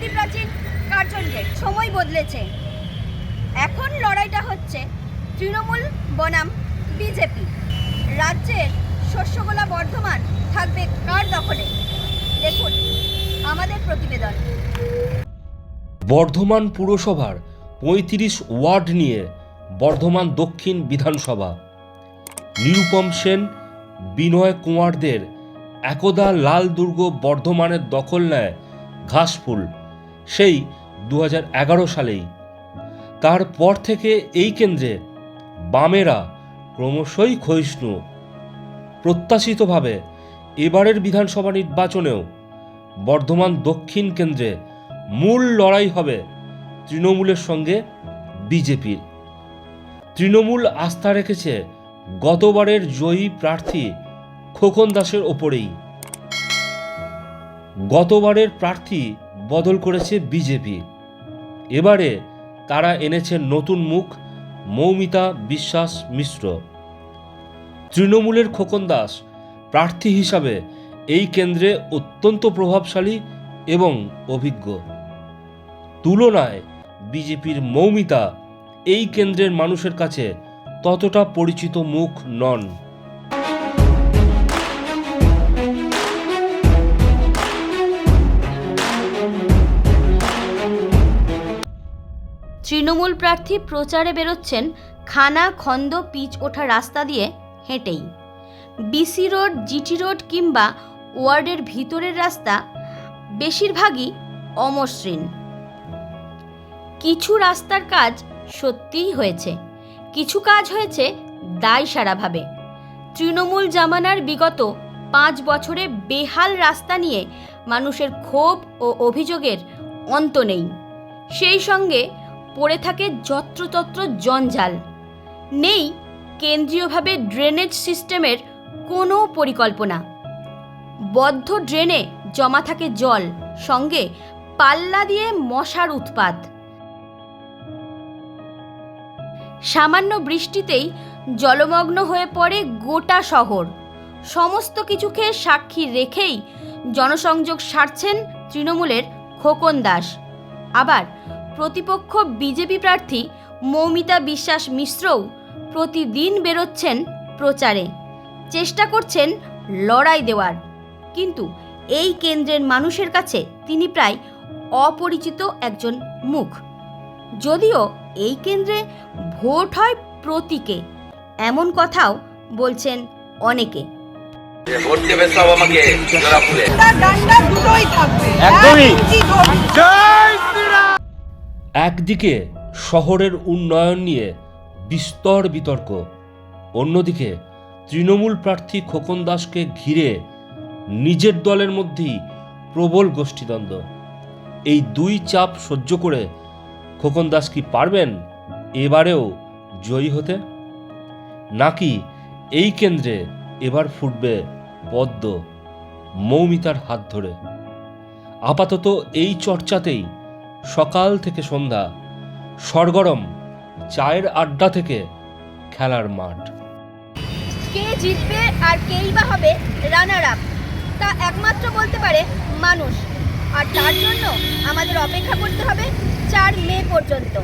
অতি প্রাচীন Curzon gate. সময় বদলেছে, এখন লড়াইটা হচ্ছে তৃণমূল বনাম বিজেপি। রাজ্যের শস্যগোলা বর্ধমান থাকবে কার দখলে? দেখুন আমাদের প্রতিবেদন। বর্ধমান পুরসভার ৩৫ ওয়ার্ড নিয়ে বর্ধমান দক্ষিণ বিধানসভা। নিরুপম সেন, বিনয় কুমারদের একদা লাল দুর্গ বর্ধমানের দখল নেয় ঘাসফুল, সেই 2011 সালেই। তারপর থেকে এই কেন্দ্রে বামেরা ক্রমশই ক্ষয়িষ্ণু। প্রত্যাশিতভাবে এবারের বিধানসভা নির্বাচনেও বর্ধমান দক্ষিণ কেন্দ্রে মূল লড়াই হবে তৃণমূলের সঙ্গে বিজেপির। তৃণমূল আস্থা রেখেছে গতবারের জয়ী প্রার্থী খোকন দাসের ওপরেই। গতবারের প্রার্থী বদল করেছে বিজেপি। এবারে তারা এনেছে নতুন মুখ, মৌমিতা বিশ্বাস মিশ্র। তৃণমূলের খোকন দাস প্রার্থী হিসাবে এই কেন্দ্রে অত্যন্ত প্রভাবশালী এবং অভিজ্ঞ। তুলনায় বিজেপির মৌমিতা এই কেন্দ্রের মানুষের কাছে ততটা পরিচিত মুখ নন। তৃণমূল প্রার্থী প্রচারে বেরোচ্ছেন খানা খন্দ পিচ ওঠা রাস্তা দিয়ে হেঁটেই। বিসি রোড, জিটি রোড কিংবা ওয়ার্ডের ভিতরের রাস্তা বেশিরভাগই অমসৃণ। কিছু রাস্তার কাজ সত্যিই হয়েছে, কিছু কাজ হয়েছে দায়সারাভাবে। তৃণমূল জামানার বিগত 5 বছরে বেহাল রাস্তা নিয়ে মানুষের ক্ষোভ ও অভিযোগের অন্ত নেই। সেই সঙ্গে পড়ে থাকে যত্রতত্র জঞ্জাল। নেই কেন্দ্রীয়ভাবে ড্রেনেজ সিস্টেমের কোনো পরিকল্পনা। বদ্ধ ড্রেনে জমা থাকে জল, সঙ্গে পাল্লা দিয়ে মশার উৎপাত। সামান্য বৃষ্টিতেই জলমগ্ন হয়ে পড়ে গোটা শহর। সমস্ত কিছুকে সাক্ষী রেখেই জনসংযোগ সারছেন তৃণমূলের খোকন দাস। আবার প্রতিপক্ষ বিজেপি প্রার্থী মৌমিতা বিশ্বাস মিশ্রও প্রতিদিন বেরোচ্ছেন প্রচারে, চেষ্টা করছেন লড়াই দেওয়ার। কিন্তু এই কেন্দ্রের মানুষের কাছে তিনি প্রায় অপরিচিত একজন মুখ। যদিও এই কেন্দ্রে ভোট হয় প্রতীকে, এমন কথাও বলছেন অনেকে। একদিকে শহরের উন্নয়ন নিয়ে বিস্তর বিতর্ক, অন্যদিকে তৃণমূল প্রার্থী খোকন দাসকে ঘিরে নিজের দলের মধ্যেই প্রবল গোষ্ঠীদ্বন্দ্ব। এই দুই চাপ সহ্য করে খোকন দাস কি পারবেন এবারেও জয়ী হতে, নাকি এই কেন্দ্রে এবার ফুটবে পদ্ম মৌমিতার হাত ধরে? আপাতত এই চর্চাতেই সকাল থেকে সন্ধ্যা সরগরম চায়ের আড্ডা থেকে খেলার মাঠ। কে জিতবে আর কেই বা হবে রানার আপ, তা একমাত্র বলতে পারে মানুষ। আর তার জন্য আমাদের অপেক্ষা করতে হবে 4 মে পর্যন্ত।